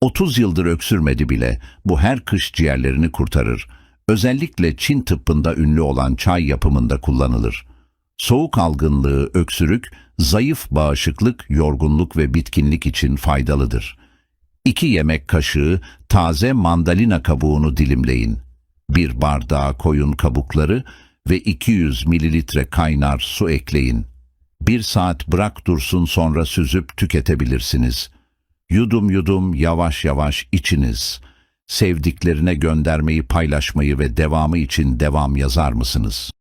30 yıldır öksürmedi bile, bu her kış ciğerlerini kurtarır. Özellikle Çin tıbbında ünlü olan çay yapımında kullanılır. Soğuk algınlığı, öksürük, zayıf bağışıklık, yorgunluk ve bitkinlik için faydalıdır. 2 yemek kaşığı taze mandalina kabuğunu dilimleyin. 1 bardağa koyun kabukları ve 200 mililitre kaynar su ekleyin. 1 saat bırak dursun, sonra süzüp tüketebilirsiniz. Yudum yudum yavaş yavaş içiniz. Sevdiklerine göndermeyi, paylaşmayı ve devamı için devam yazar mısınız?